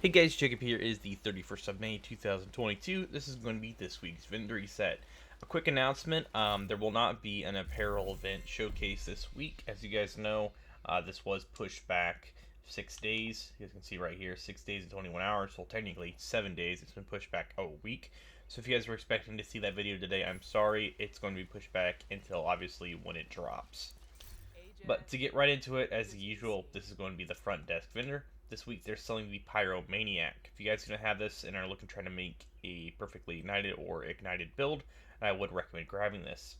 Hey guys, Jacob here is the 31st of May 2022. This is going to be this week's vendor reset. A quick announcement, there will not be an apparel event showcase this week. As you guys know, this was pushed back 6 days. You guys can see right here, 6 days and 21 hours. Well, technically 7 days. It's been pushed back a week. So if you guys were expecting to see that video today, I'm sorry. It's going to be pushed back until obviously when it drops. But to get right into it, as usual, this is going to be the front desk vendor. This week they're selling the Pyromaniac. If you guys are going to have this and are looking trying to make a perfectly ignited or ignited build, I would recommend grabbing this.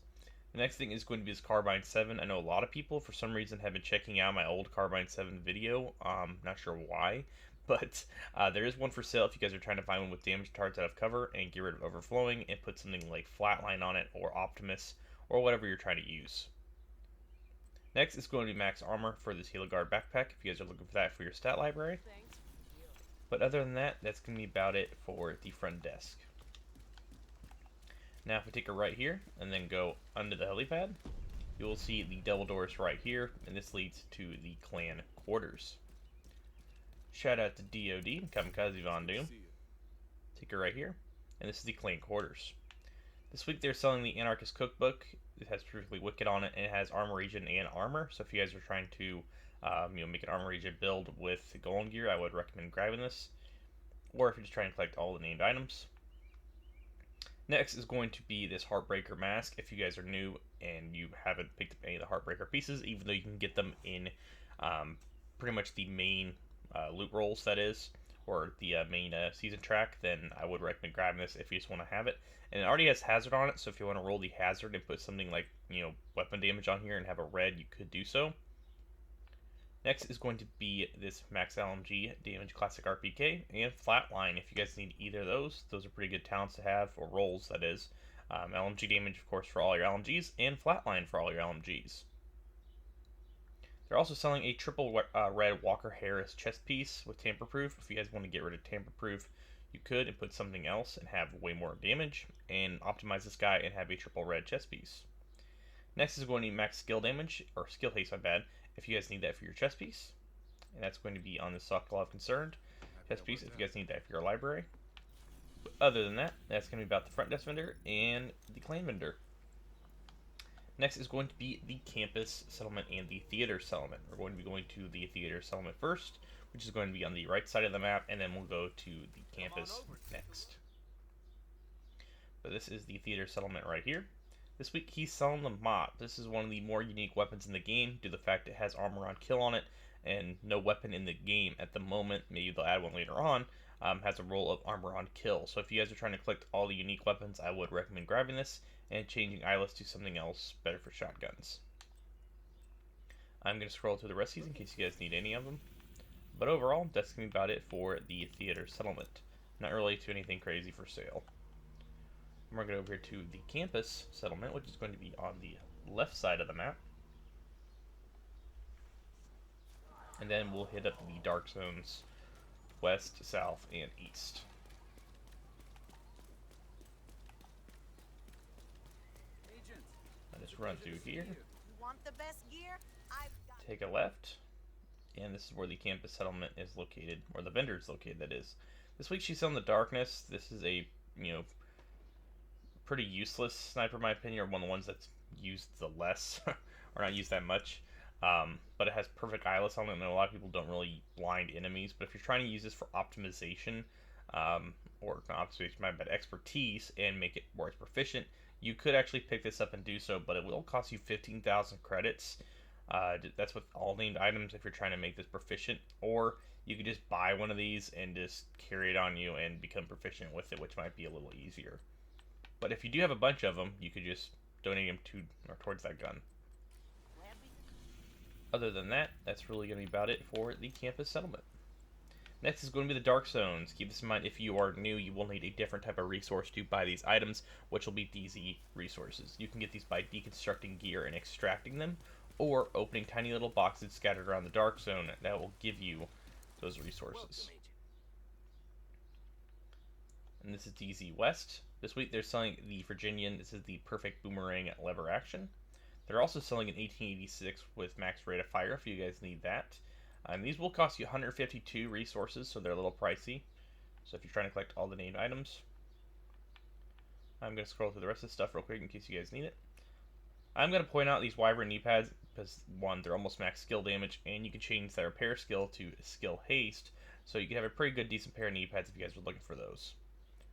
The next thing is going to be this Carbine 7. I know a lot of people for some reason have been checking out my old Carbine 7 video. Not sure why, but there is one for sale if you guys are trying to find one with damage targets out of cover and get rid of overflowing and put something like Flatline on it or Optimus or whatever you're trying to use. Next is going to be max armor for this Heliguard backpack if you guys are looking for that for your stat library. But other than that, that's going to be about it for the front desk. Now if we take a right here and then go under the helipad, you will see the double doors right here, and this leads to the clan quarters. Shout out to DOD, Kamikaze Von Doom. Take a right here, and this is the clan quarters. This week they're selling the Anarchist Cookbook. It has specifically Wicked on it, and it has armor regen and armor. So if you guys are trying to, make an armor regen build with golem gear, I would recommend grabbing this. Or if you're just trying to collect all the named items. Next is going to be this Heartbreaker mask. If you guys are new and you haven't picked up any of the Heartbreaker pieces, even though you can get them in pretty much the main loot rolls, that is, or the main season track, then I would recommend grabbing this if you just want to have it. And it already has hazard on it, so if you want to roll the hazard and put something like, weapon damage on here and have a red, you could do so. Next is going to be this Max LMG Damage Classic RPK and Flatline. If you guys need either of those are pretty good talents to have, or rolls, that is. LMG damage, of course, for all your LMGs, and Flatline for all your LMGs. They're also selling a triple red Walker Harris chest piece with tamper proof. If you guys want to get rid of tamper proof, you could and put something else and have way more damage, and optimize this guy and have a triple red chest piece. Next is going to be max skill damage, or skill haste, my bad, if you guys need that for your chest piece. And that's going to be on the Sokolov Concerned chest piece if you guys need that for your library. But other than that, that's going to be about the front desk vendor and the clan vendor. Next is going to be the campus settlement and the theater settlement. We're going to be going to the theater settlement first, which is going to be on the right side of the map, and then we'll go to the campus next. So this is the theater settlement right here. This week he's selling the Mop. This is one of the more unique weapons in the game due to the fact it has armor on kill on it, and no weapon in the game at the moment, maybe they'll add one later on, has a roll of armor on kill. So if you guys are trying to collect all the unique weapons, I would recommend grabbing this and changing eyeless to something else better for shotguns. I'm going to scroll through the rest of these in case you guys need any of them. But overall, that's going to be about it for the theater settlement. Not really to anything crazy for sale. And we're going to go over here to the campus settlement, which is going to be on the left side of the map. And then we'll hit up the dark zones west, south, and east. I just run through here, take a left, and this is where the campus settlement is located, or the vendor is located, that is. This week she's selling the Darkness. This is a, pretty useless sniper in my opinion, or one of the ones that's used the less, or not used that much. But it has perfect eyeless on it, and a lot of people don't really blind enemies, but if you're trying to use this for optimization, or not optimization, but expertise, and make it more proficient, you could actually pick this up and do so, but it will cost you 15,000 credits. That's with all named items if you're trying to make this proficient, or you could just buy one of these and just carry it on you and become proficient with it, which might be a little easier. But if you do have a bunch of them, you could just donate them to or towards that gun. Other than that, that's really going to be about it for the campus settlement. Next is going to be the Dark Zones. Keep this in mind, if you are new, you will need a different type of resource to buy these items, which will be DZ resources. You can get these by deconstructing gear and extracting them, or opening tiny little boxes scattered around the Dark Zone that will give you those resources. And this is DZ West. This week they're selling the Virginian. This is the perfect boomerang lever action. They're also selling an 1886 with max rate of fire if you guys need that. These will cost you 152 resources, so they're a little pricey. So if you're trying to collect all the named items, I'm going to scroll through the rest of this stuff real quick in case you guys need it. I'm going to point out these Wyvern knee pads because, one, they're almost max skill damage, and you can change their repair skill to skill haste, so you can have a pretty good, decent pair of knee pads if you guys were looking for those.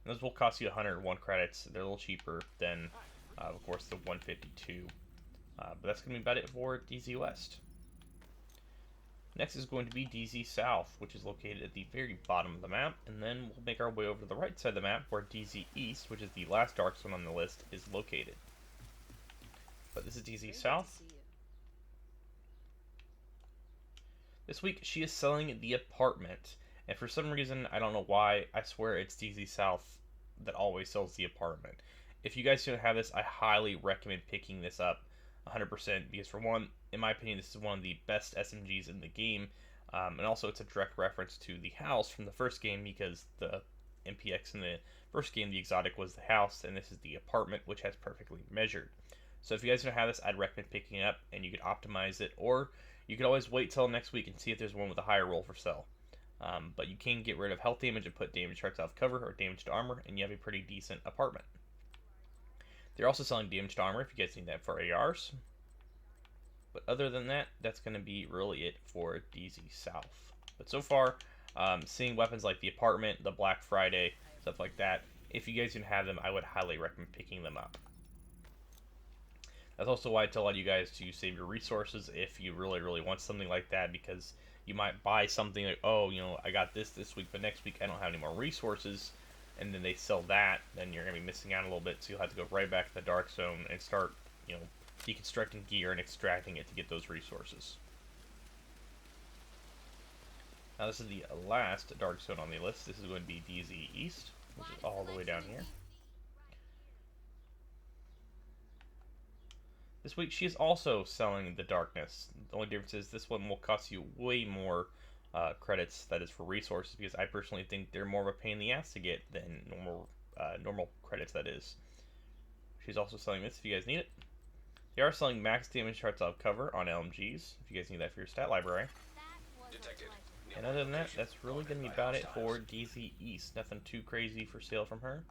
And those will cost you 101 credits. They're a little cheaper than, of course, the 152. But that's going to be about it for DZ West. Next is going to be DZ South, which is located at the very bottom of the map, and then we'll make our way over to the right side of the map where DZ East, which is the last Dark Zone on the list, is located. But this is DZ South. This week she is selling the apartment, and for some reason, I don't know why, I swear it's DZ South that always sells the apartment. If you guys don't have this, I highly recommend picking this up 100%, because for one, in my opinion, this is one of the best SMGs in the game, and also it's a direct reference to the house from the first game, because the MPX in the first game, the exotic, was the house, and this is the apartment, which has perfectly measured. So if you guys don't have this, I'd recommend picking it up, and you could optimize it, or you could always wait till next week and see if there's one with a higher roll for sale. But you can get rid of health damage and put damage charts out of cover or damage to armor, and you have a pretty decent apartment. They're also selling damage to armor if you guys need that for ARs. But other than that, that's going to be really it for DZ South. But so far, seeing weapons like the apartment, the Black Friday, stuff like that, if you guys didn't have them, I would highly recommend picking them up. That's also why I tell all you guys to save your resources if you really, really want something like that, because you might buy something like, oh, you know, I got this week, but next week I don't have any more resources, and then they sell that, then you're going to be missing out a little bit, so you'll have to go right back to the Dark Zone and start, you know, deconstructing gear and extracting it to get those resources. Now this is the last Dark Zone on the list. This is going to be DZ East, which is all the way down here. This week she is also selling the Darkness. The only difference is this one will cost you way more credits, that is for resources, because I personally think they're more of a pain in the ass to get than normal credits, that is. She's also selling this if you guys need it. They are selling max damage charts out of cover on LMGs, if you guys need that for your stat library. Detected. And other than that, that's really going to be about it for DZ East. Nothing too crazy for sale from her.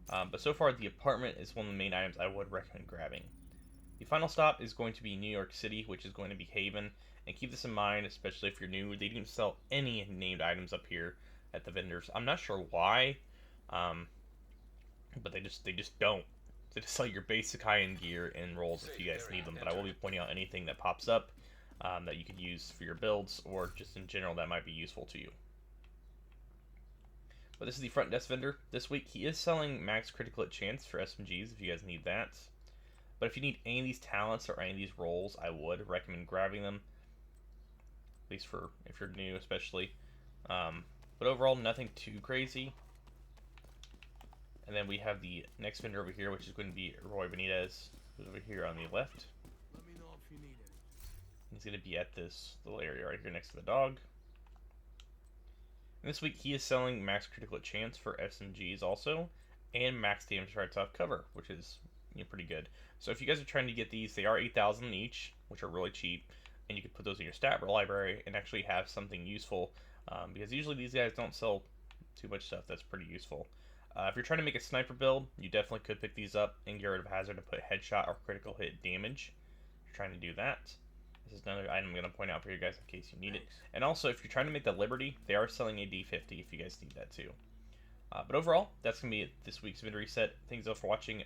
But so far, the apartment is one of the main items I would recommend grabbing. The final stop is going to be New York City, which is going to be Haven. And keep this in mind, especially if you're new, they don't sell any named items up here at the vendors. I'm not sure why, but they just don't. They just sell your basic high-end gear and rolls if you guys need them. But I will be pointing out anything that pops up that you could use for your builds, or just in general that might be useful to you. But this is the front desk vendor. This week he is selling max critical hit chance for SMGs if you guys need that. But if you need any of these talents or any of these roles, I would recommend grabbing them. At least for if you're new, especially. But overall, nothing too crazy. And then we have the next vendor over here, which is going to be Roy Benitez, who's over here on the left. Let me know if you need it. He's going to be at this little area right here next to the dog. And this week he is selling max critical hit chance for SMGs also, and max damage charts off cover, which is, you know, pretty good. So if you guys are trying to get these, they are 8,000 each, which are really cheap, and you can put those in your stat library and actually have something useful, because usually these guys don't sell too much stuff that's pretty useful. If you're trying to make a sniper build, you definitely could pick these up and get rid of hazard to put headshot or critical hit damage. If you're trying to do that, this is another item I'm going to point out for you guys in case you need it. And also, if you're trying to make the Liberty, they are selling a D50 if you guys need that too. But overall, that's going to be it this week's Vid Reset. Thanks all for watching.